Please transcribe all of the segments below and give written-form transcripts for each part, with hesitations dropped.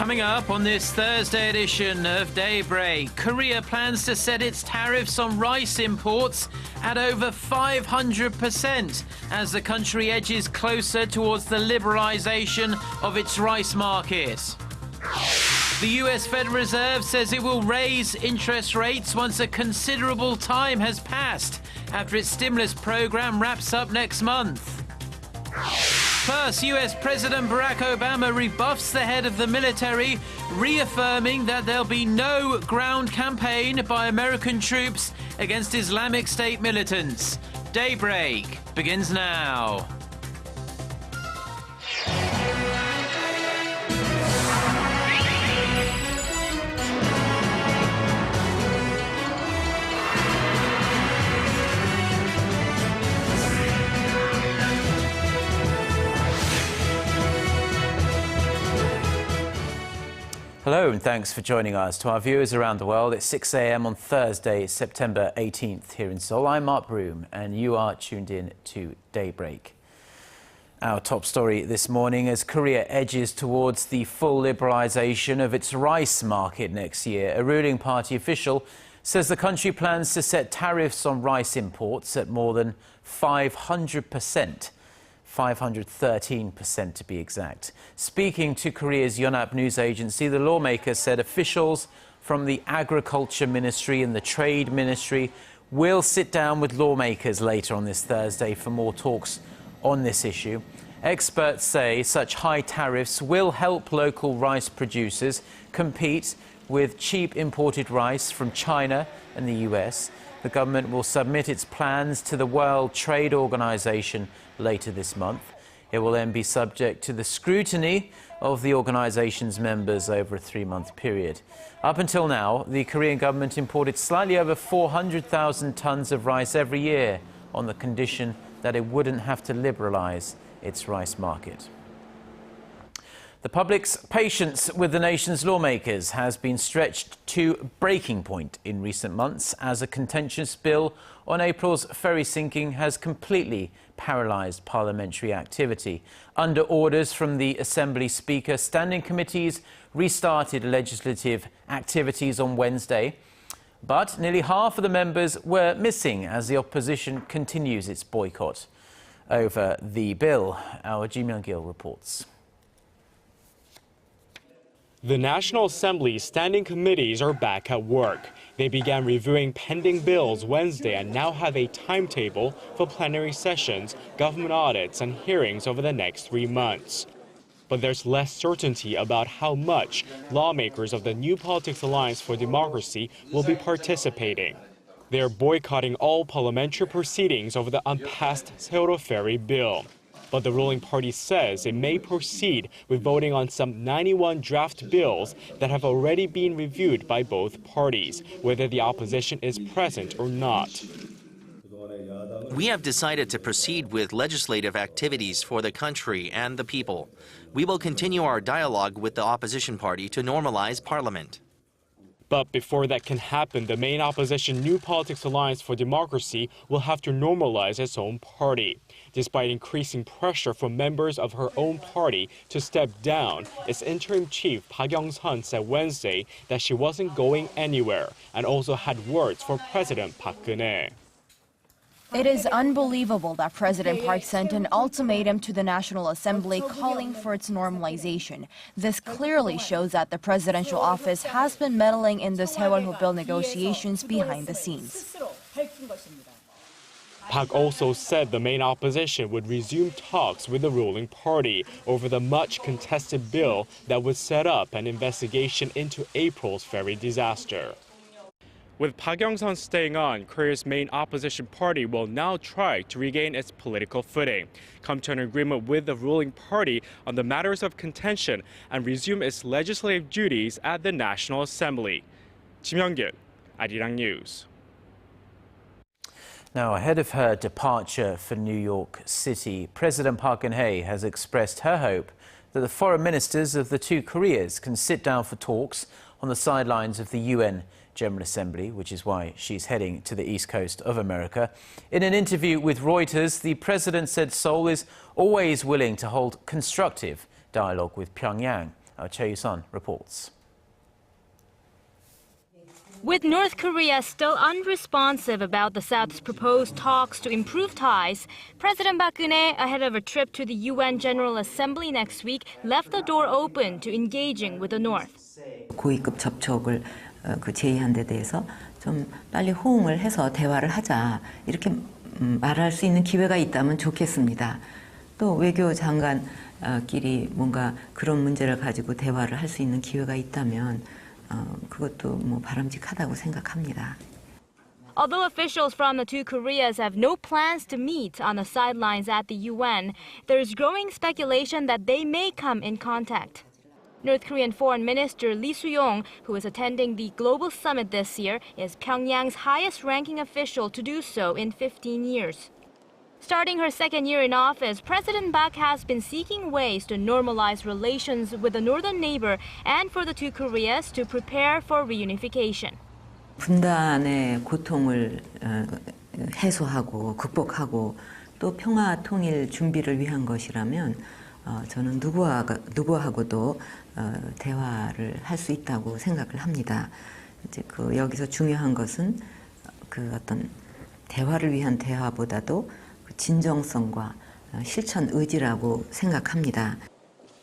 Coming up on this Thursday edition of Daybreak, Korea plans to set its tariffs on rice imports at over 500% as the country edges closer towards the liberalization of its rice market. The US Federal Reserve says it will raise interest rates once a considerable time has passed after its stimulus program wraps up next month. Plus, US President Barack Obama rebuffs the head of the military, reaffirming that there'll be no ground campaign by American troops against Islamic State militants. Daybreak begins now. Hello and thanks for joining us. To our viewers around the world, it's 6 a.m. on Thursday, September 18th here in Seoul. I'm Mark Broome and you are tuned in to Daybreak. Our top story this morning as Korea edges towards the full liberalization of its rice market next year. A ruling party official says the country plans to set tariffs on rice imports at more than 500%. 513% to be exact. Speaking to Korea's Yonhap news agency, the lawmaker said officials from the Agriculture Ministry and the Trade Ministry will sit down with lawmakers later on this Thursday for more talks on this issue. Experts say such high tariffs will help local rice producers compete with cheap imported rice from China and the US. The government will submit its plans to the World Trade Organization later this month. It will then be subject to the scrutiny of the organization's members over a 3-month period. Up until now, the Korean government imported slightly over 400,000 tons of rice every year on the condition that it wouldn't have to liberalize its rice market. The public's patience with the nation's lawmakers has been stretched to breaking point in recent months as a contentious bill on April's ferry sinking has completely paralysed parliamentary activity. Under orders from the Assembly Speaker, standing committees restarted legislative activities on Wednesday. But nearly half of the members were missing as the opposition continues its boycott over the bill. Our Ji Myung-gil reports. The National Assembly's standing committees are back at work. They began reviewing pending bills Wednesday and now have a timetable for plenary sessions, government audits, and hearings over the next 3 months. But there's less certainty about how much lawmakers of the New Politics Alliance for Democracy will be participating. They are boycotting all parliamentary proceedings over the unpassed Seoul ferry bill. But the ruling party says it may proceed with voting on some 91 draft bills that have already been reviewed by both parties, whether the opposition is present or not. We have decided to proceed with legislative activities for the country and the people. We will continue our dialogue with the opposition party to normalize parliament. But before that can happen, the main opposition New Politics Alliance for Democracy will have to normalize its own party. Despite increasing pressure from members of her own party to step down, its interim chief Park Young-sun said Wednesday that she wasn't going anywhere and also had words for President Park Geun-hye. It is unbelievable that President Park sent an ultimatum to the National Assembly calling for its normalization. This clearly shows that the presidential office has been meddling in the Seoul bill negotiations behind the scenes. Park also said the main opposition would resume talks with the ruling party over the much contested bill that would set up an investigation into April's ferry disaster. With Park Young-sun staying on, Korea's main opposition party will now try to regain its political footing, come to an agreement with the ruling party on the matters of contention, and resume its legislative duties at the National Assembly. Ji Myung-gil, Arirang News. Now, ahead of her departure for New York City, President Park Geun-hye has expressed her hope that the foreign ministers of the two Koreas can sit down for talks on the sidelines of the UN General Assembly, which is why she's heading to the east coast of America. In an interview with Reuters, the president said Seoul is always willing to hold constructive dialogue with Pyongyang Our Chae Yu-sun reports. With North Korea still unresponsive about the South's proposed talks to improve ties, President Park Geun-hye, ahead of a trip to the UN General Assembly next week, left the door open to engaging with the North. 고위급 접촉을 제의한 데 대해서 좀 빨리 호응을 해서 대화를 하자 이렇게 말할 수 있는 기회가 있다면 좋겠습니다. 또 외교장관끼리 뭔가 그런 문제를 가지고 대화를 할 수 있는 기회가 있다면 그것도 뭐 바람직하다고 생각합니다. Although officials from the two Koreas have no plans to meet on the sidelines at the UN, there is growing speculation that they may come in contact. North Korean Foreign Minister Lee Soo-yong, who is attending the global summit this year, is Pyongyang's highest-ranking official to do so in 15 years. Starting her second year in office, President Park has been seeking ways to normalize relations with the northern neighbor and for the two Koreas to prepare for reunification. 분단의 고통을 해소하고 극복하고 또 평화 통일 준비를 위한 것이라면 저는 누구하고도 대화를 할 수 있다고 생각을 합니다. 이제 여기서 중요한 것은 어떤 대화를 위한 대화보다도 진정성과 실천 의지라고 생각합니다.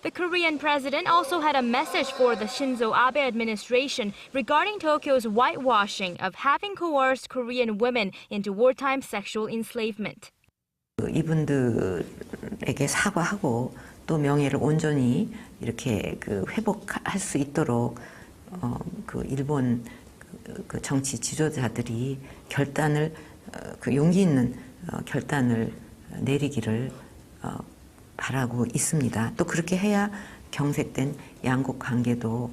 The Korean president also had a message for the Shinzo Abe administration regarding Tokyo's whitewashing of having coerced Korean women into wartime sexual enslavement. 이분들에게 사과하고 또 명예를 온전히 이렇게 회복할 수 있도록 일본 정치 지도자들이 용기 있는 결단을 내리기를 바라고 있습니다. 또 그렇게 해야 경색된 양국 관계도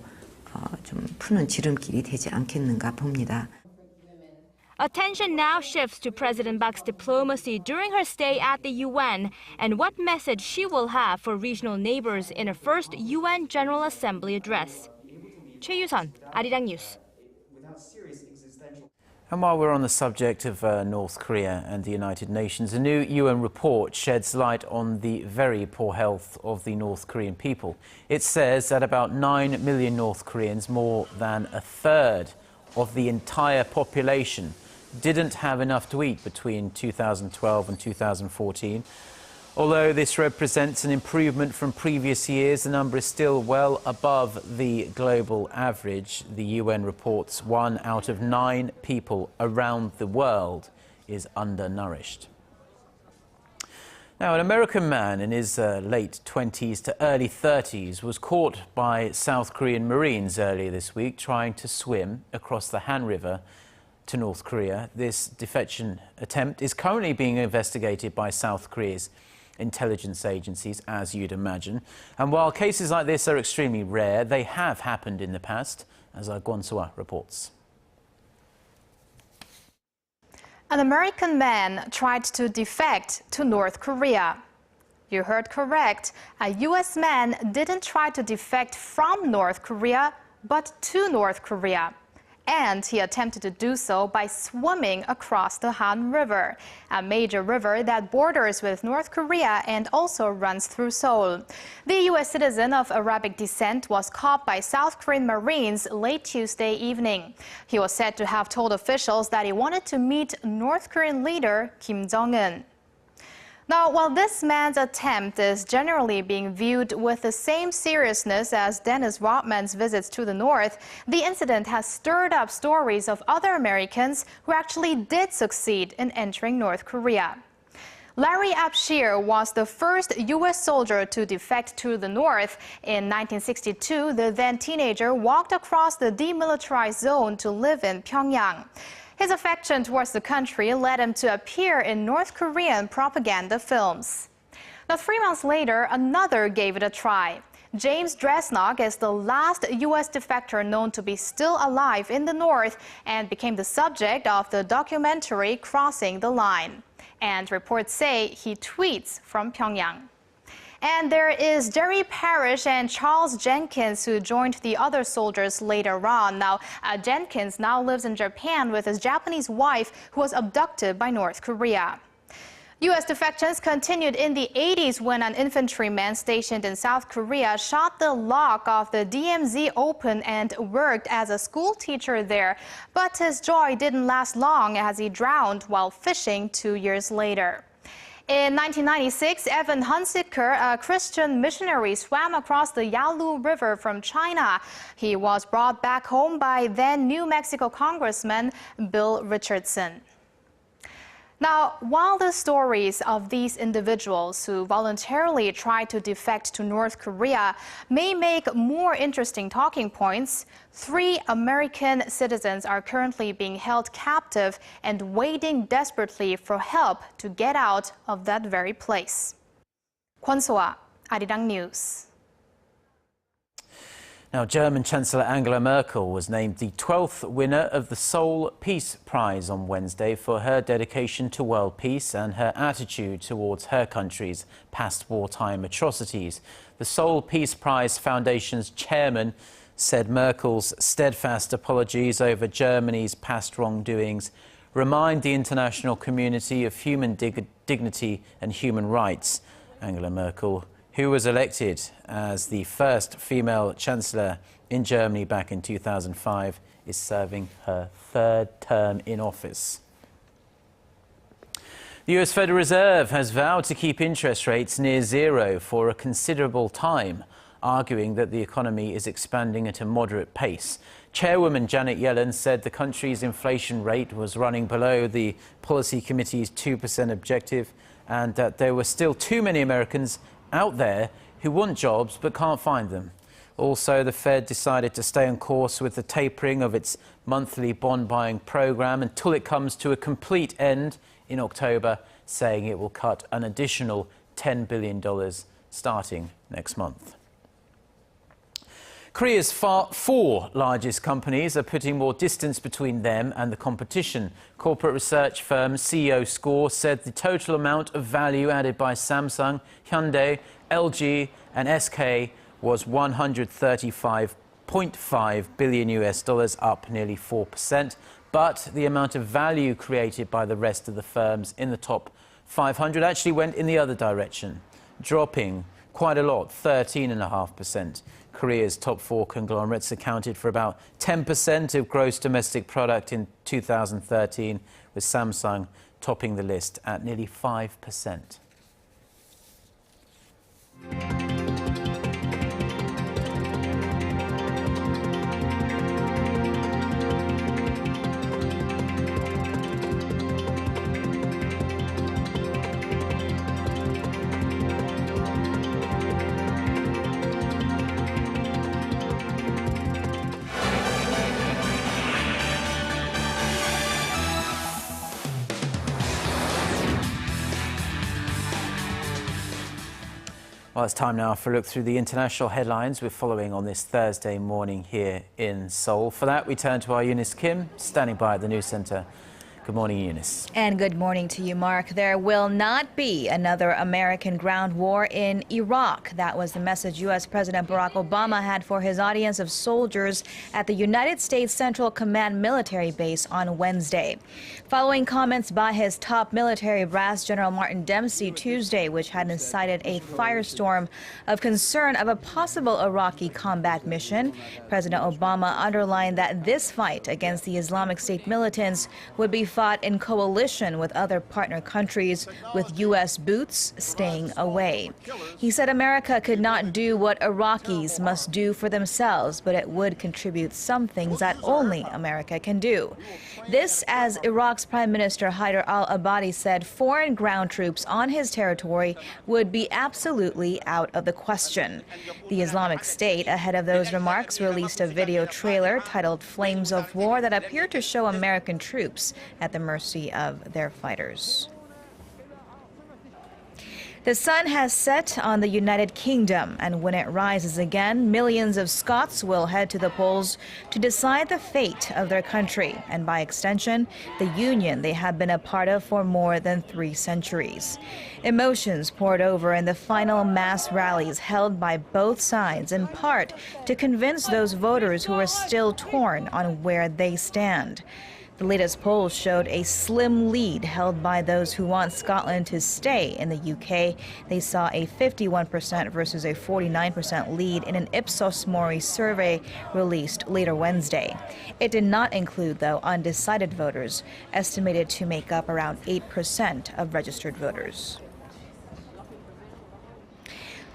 좀 푸는 지름길이 되지 않겠는가 봅니다. Attention now shifts to President Park's diplomacy during her stay at the UN and what message she will have for regional neighbors in her first UN General Assembly address. Chae Yu-sun, Arirang News. And while we're on the subject of North Korea and the United Nations, a new UN report sheds light on the very poor health of the North Korean people. It says that about 9 million North Koreans, more than a third of the entire population, didn't have enough to eat between 2012 and 2014. Although this represents an improvement from previous years, the number is still well above the global average. The UN reports 1 out of 9 people around the world is undernourished. Now, an American man in his late 20s to early 30s was caught by South Korean Marines earlier this week trying to swim across the Han River to North Korea. This defection attempt is currently being investigated by South Korea's intelligence agencies, as you'd imagine. And while cases like this are extremely rare, they have happened in the past, as our Kwon So-ah reports. An American man tried to defect to North Korea. You heard correct. A U.S. man didn't try to defect from North Korea, but to North Korea. And he attempted to do so by swimming across the Han River, a major river that borders with North Korea and also runs through Seoul. The U.S. citizen of Arabic descent was caught by South Korean Marines late Tuesday evening. He was said to have told officials that he wanted to meet North Korean leader Kim Jong-un. Now, while this man's attempt is generally being viewed with the same seriousness as Dennis Rodman's visits to the North, the incident has stirred up stories of other Americans who actually did succeed in entering North Korea. Larry Abshir was the first U.S. soldier to defect to the North. In 1962, the then teenager walked across the demilitarized zone to live in Pyongyang. His affection towards the country led him to appear in North Korean propaganda films. Now, 3 months later, another gave it a try. James Dresnock is the last U.S. defector known to be still alive in the North and became the subject of the documentary Crossing the Line. And reports say he tweets from Pyongyang. And there is Jerry Parrish and Charles Jenkins, who joined the other soldiers later on. Now, Jenkins now lives in Japan with his Japanese wife, who was abducted by North Korea. U.S. defections continued in the 80s when an infantryman stationed in South Korea shot the lock of the DMZ open and worked as a school teacher there. But his joy didn't last long as he drowned while fishing 2 years later. In 1996, Evan Hunziker, a Christian missionary, swam across the Yalu River from China. He was brought back home by then New Mexico Congressman Bill Richardson. Now, while the stories of these individuals who voluntarily tried to defect to North Korea may make more interesting talking points, 3 American citizens are currently being held captive and waiting desperately for help to get out of that very place. Kwon So-ah, Arirang News. Now, German Chancellor Angela Merkel was named the 12th winner of the Seoul Peace Prize on Wednesday for her dedication to world peace and her attitude towards her country's past wartime atrocities. The Seoul Peace Prize Foundation's chairman said Merkel's steadfast apologies over Germany's past wrongdoings remind the international community of human dignity and human rights. Angela Merkel, who was elected as the first female chancellor in Germany back in 2005, is serving her 3rd term in office. The US Federal Reserve has vowed to keep interest rates near zero for a considerable time, arguing that the economy is expanding at a moderate pace. Chairwoman Janet Yellen said the country's inflation rate was running below the Policy Committee's 2% objective and that there were still too many Americans out there who want jobs but can't find them. Also, the Fed decided to stay on course with the tapering of its monthly bond buying program until it comes to a complete end in October, saying it will cut an additional $10 billion starting next month. Korea's 4 largest companies are putting more distance between them and the competition. Corporate research firm CEO Score said the total amount of value added by Samsung, Hyundai, LG and SK was $135.5 billion, up nearly 4%. But the amount of value created by the rest of the firms in the top 500 actually went in the other direction, dropping quite a lot, 13.5%. Korea's top 4 conglomerates accounted for about 10% of gross domestic product in 2013, with Samsung topping the list at nearly 5%. Well, it's time now for a look through the international headlines we're following on this Thursday morning here in Seoul. For that, we turn to our Eunice Kim, standing by at the news centre. Good morning, Eunice. And good morning to you, Mark. There will not be another American ground war in Iraq. That was the message U.S. President Barack Obama had for his audience of soldiers at the United States Central Command military base on Wednesday. Following comments by his top military brass, General Martin Dempsey, Tuesday, which had incited a firestorm of concern of a possible Iraqi combat mission, President Obama underlined that this fight against the Islamic State militants would be fought in coalition with other partner countries, with U.S. boots staying away. He said America could not do what Iraqis must do for themselves, but it would contribute some things that only America can do. This, as Iraq's Prime Minister Haider al-Abadi said, foreign ground troops on his territory would be absolutely out of the question. The Islamic State, ahead of those remarks, released a video trailer titled Flames of War that appeared to show American troops at the mercy of their fighters. The sun has set on the United Kingdom, and when it rises again, millions of Scots will head to the polls to decide the fate of their country, and by extension, the union they have been a part of for more than 3 centuries. Emotions poured over in the final mass rallies held by both sides, in part to convince those voters who are still torn on where they stand. The latest polls showed a slim lead held by those who want Scotland to stay in the UK. They saw a 51% versus a 49% lead in an Ipsos Mori survey released later Wednesday. It did not include, though, undecided voters, estimated to make up around 8% of registered voters.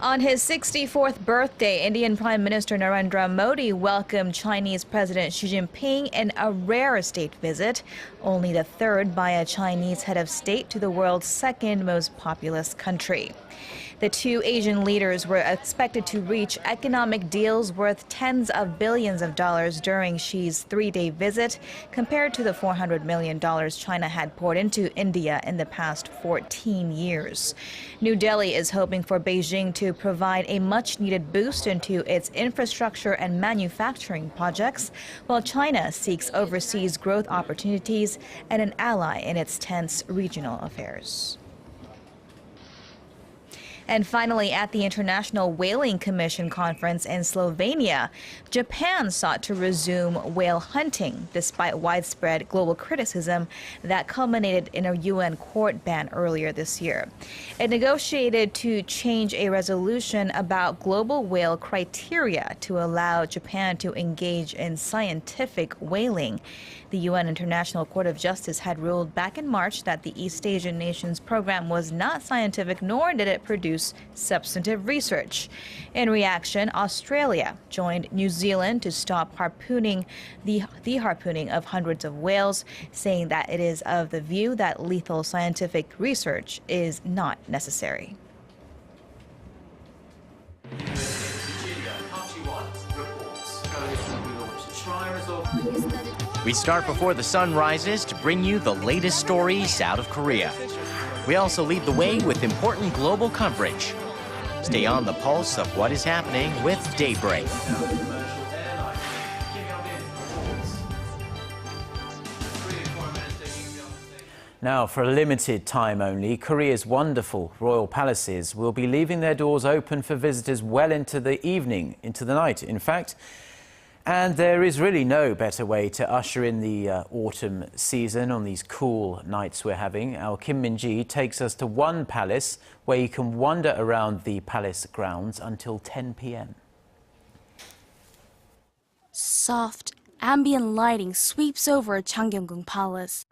On his 64th birthday, Indian Prime Minister Narendra Modi welcomed Chinese President Xi Jinping in a rare state visit, only the third by a Chinese head of state to the world's second most populous country. The two Asian leaders were expected to reach economic deals worth tens of billions of dollars during Xi's three-day visit, compared to the $400 million China had poured into India in the past 14 years. New Delhi is hoping for Beijing to provide a much-needed boost into its infrastructure and manufacturing projects, while China seeks overseas growth opportunities and an ally in its tense regional affairs. And finally, at the International Whaling Commission conference in Slovenia, Japan sought to resume whale hunting despite widespread global criticism that culminated in a UN court ban earlier this year. It negotiated to change a resolution about global whale criteria to allow Japan to engage in scientific whaling. The UN International Court of Justice had ruled back in March that the East Asian nation's program was not scientific, nor did it produce substantive research. In reaction, Australia joined New Zealand to stop harpooning the harpooning of hundreds of whales, saying that it is of the view that lethal scientific research is not necessary. We start before the sun rises to bring you the latest stories out of Korea. We also lead the way with important global coverage. Stay on the pulse of what is happening with Daybreak. Now, for a limited time only, Korea's wonderful royal palaces will be leaving their doors open for visitors well into the evening, into the night, in fact. And there is really no better way to usher in the autumn season on these cool nights we're having. Our Kim Min-ji takes us to one palace where you can wander around the palace grounds until 10 p.m. Soft, ambient lighting sweeps over Changgyeong Palace.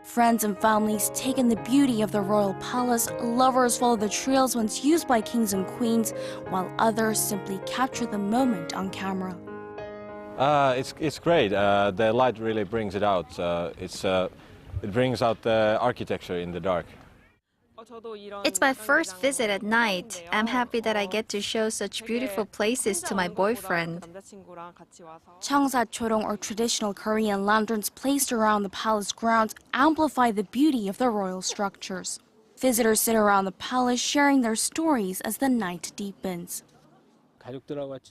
Friends and families take in the beauty of the royal palace, lovers follow the trails once used by kings and queens, while others simply capture the moment on camera. It's great. The light really brings it out. It brings out the architecture in the dark. It's my first visit at night. I'm happy that I get to show such beautiful places to my boyfriend. Cheongsa-chorong, or traditional Korean lanterns placed around the palace grounds, amplify the beauty of the royal structures. Visitors sit around the palace sharing their stories as the night deepens.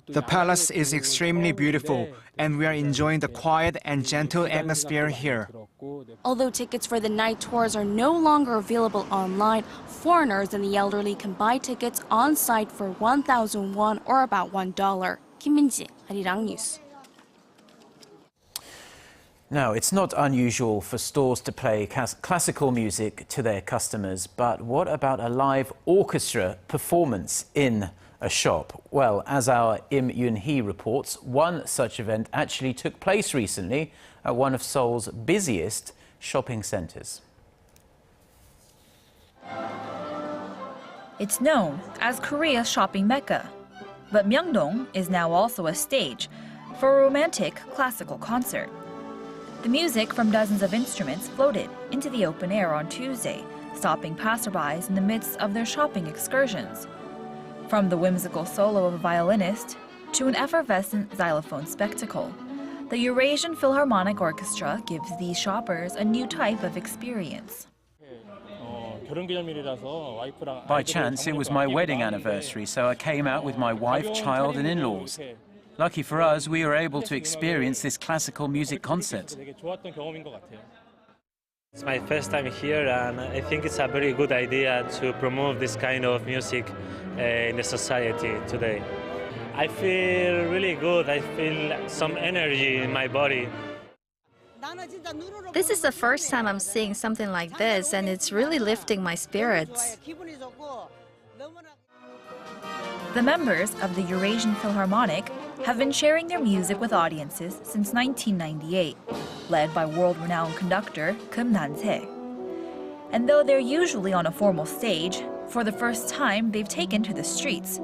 The palace is extremely beautiful, and we are enjoying the quiet and gentle atmosphere here. Although tickets for the night tours are no longer available online, foreigners and the elderly can buy tickets on site for 1,000 won, or about $1. Kim Min-ji, Arirang News. Now, it's not unusual for stores to play classical music to their customers, but what about a live orchestra performance in a shop? Well, as our Im Yoon-hee reports, one such event actually took place recently at one of Seoul's busiest shopping centres. It's known as Korea's shopping mecca, but Myeongdong is now also a stage for a romantic classical concert. The music from dozens of instruments floated into the open air on Tuesday, stopping passerbys in the midst of their shopping excursions. From the whimsical solo of a violinist to an effervescent xylophone spectacle, the Eurasian Philharmonic Orchestra gives these shoppers a new type of experience. By chance, it was my wedding anniversary, so I came out with my wife, child and in-laws. Lucky for us, we were able to experience this classical music concert. It's my first time here, and I think it's a very good idea to promote this kind of music in the society today. I feel really good. I feel some energy in my body. This is the first time I'm seeing something like this, and it's really lifting my spirits. The members of the Eurasian Philharmonic have been sharing their music with audiences since 1998, led by world-renowned conductor Kim Nan-se. And though they're usually on a formal stage, for the first time they've taken to the streets,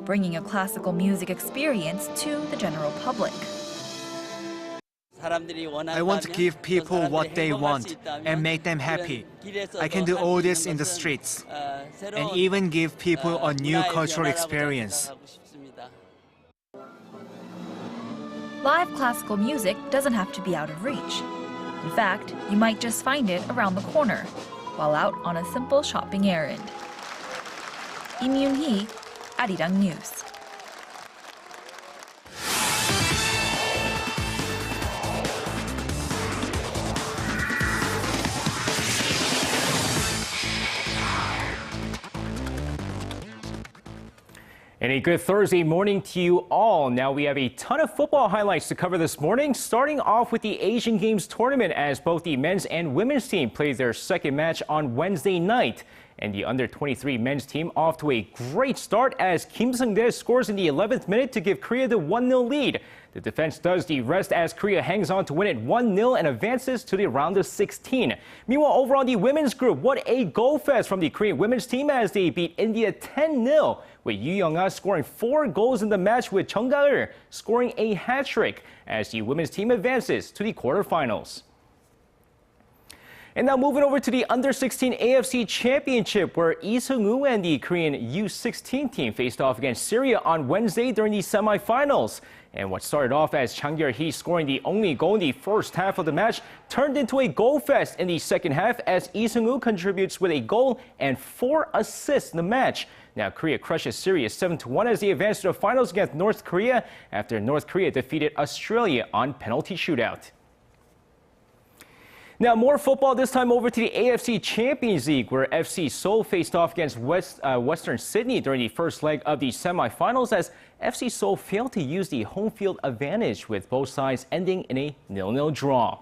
bringing a classical music experience to the general public. I want to give people what they want and make them happy. I can do all this in the streets and even give people a new cultural experience. Live classical music doesn't have to be out of reach. In fact, you might just find it around the corner while out on a simple shopping errand. Im Yoon-hee, Arirang News. And a good Thursday morning to you all. Now we have a ton of football highlights to cover this morning, starting off with the Asian Games tournament as both the men's and women's team played their second match on Wednesday night. And the under-23 men's team off to a great start as Kim Seung-dae scores in the 11th minute to give Korea the 1-0 lead. The defense does the rest as Korea hangs on to win it 1-0 and advances to the round of 16. Meanwhile, over on the women's group, what a goal fest from the Korean women's team as they beat India 10-0, with Yoo Young-ah scoring 4 goals in the match with Chung Ga-eul scoring a hat-trick as the women's team advances to the quarterfinals. And now moving over to the Under-16 AFC Championship, where Lee Seung-woo and the Korean U16 team faced off against Syria on Wednesday during the semifinals. And what started off as Chang Gyul-hee scoring the only goal in the first half of the match turned into a goal fest in the second half as Lee Seung-woo contributes with a goal and 4 assists in the match. Now Korea crushes Syria 7-1 as they advance to the finals against North Korea after North Korea defeated Australia on penalty shootout. Now more football, this time over to the AFC Champions League, where FC Seoul faced off against Western Sydney during the first leg of the semifinals as FC Seoul failed to use the home field advantage, with both sides ending in a 0-0 draw.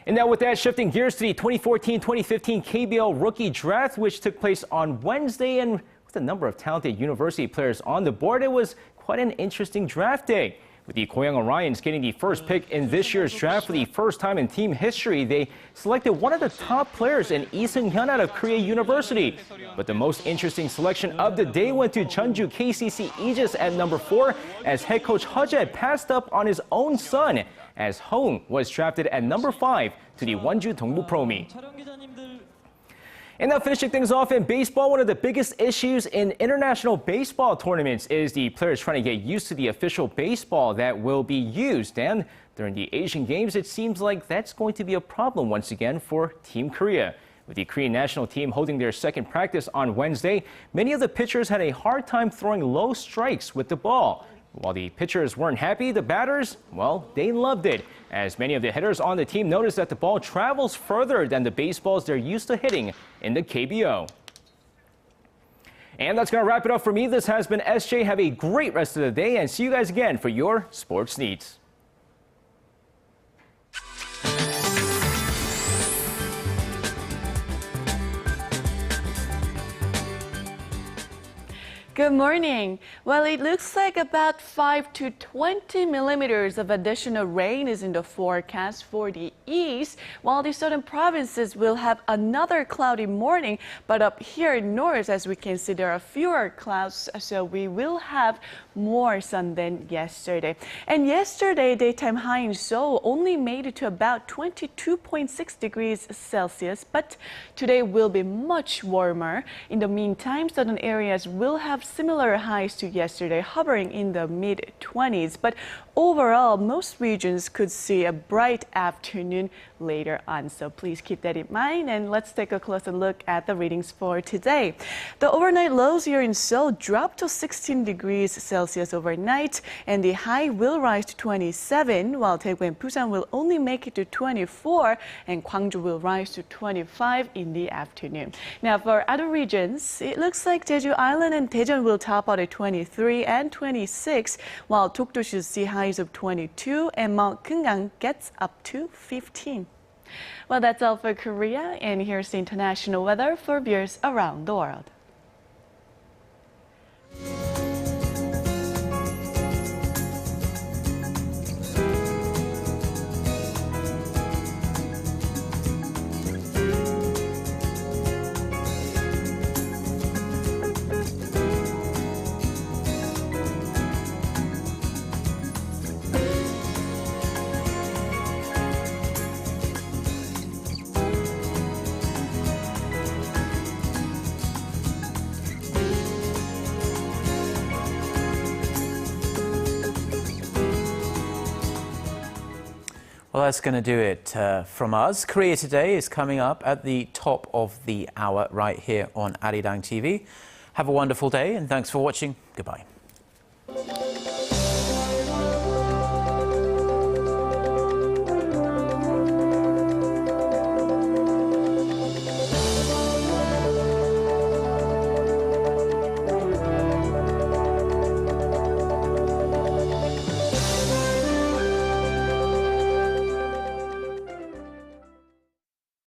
And now with that, shifting gears to the 2014-2015 KBL Rookie Draft, which took place on Wednesday, and with a number of talented university players on the board, it was quite an interesting draft day. With the Goyang Orions getting the first pick in this year's draft for the first time in team history, they selected one of the top players in Lee Seung-hyun out of Korea University. But the most interesting selection of the day went to Jeonju KCC Aegis at number 4, as head coach Heo passed up on his own son, as Hong was drafted at number 5 to the Wonju Dongbu Promi. And now finishing things off in baseball, one of the biggest issues in international baseball tournaments is the players trying to get used to the official baseball that will be used. And during the Asian Games, it seems like that's going to be a problem once again for Team Korea. With the Korean national team holding their second practice on Wednesday, many of the pitchers had a hard time throwing low strikes with the ball. While the pitchers weren't happy, the batters, well, they loved it, as many of the hitters on the team noticed that the ball travels further than the baseballs they're used to hitting in the KBO. And that's going to wrap it up for me. This has been SJ. Have a great rest of the day, and see you guys again for your sports needs. Good morning. Well, it looks like about 5 to 20 millimeters of additional rain is in the forecast for the east, while the southern provinces will have another cloudy morning. But up here north, as we can see, there are fewer clouds, so we will have more sun than yesterday. And yesterday, daytime high in Seoul only made it to about 22.6 degrees Celsius, but today will be much warmer. In the meantime, southern areas will have similar highs to yesterday, hovering in the mid-20s. But overall, most regions could see a bright afternoon later on. So please keep that in mind. And let's take a closer look at the readings for today. The overnight lows here in Seoul dropped to 16 degrees Celsius overnight, and the high will rise to 27, while Daegu and Busan will only make it to 24, and Gwangju will rise to 25 in the afternoon. Now, for other regions, it looks like Jeju Island and Daejeon Incheon will top out at 23 and 26, while Dokdo should see highs of 22, and Mount Keungang gets up to 15. Well, that's all for Korea, and here's the international weather for viewers around the world. Well, that's going to do it from us. Korea Today is coming up at the top of the hour right here on Arirang TV. Have a wonderful day and thanks for watching. Goodbye.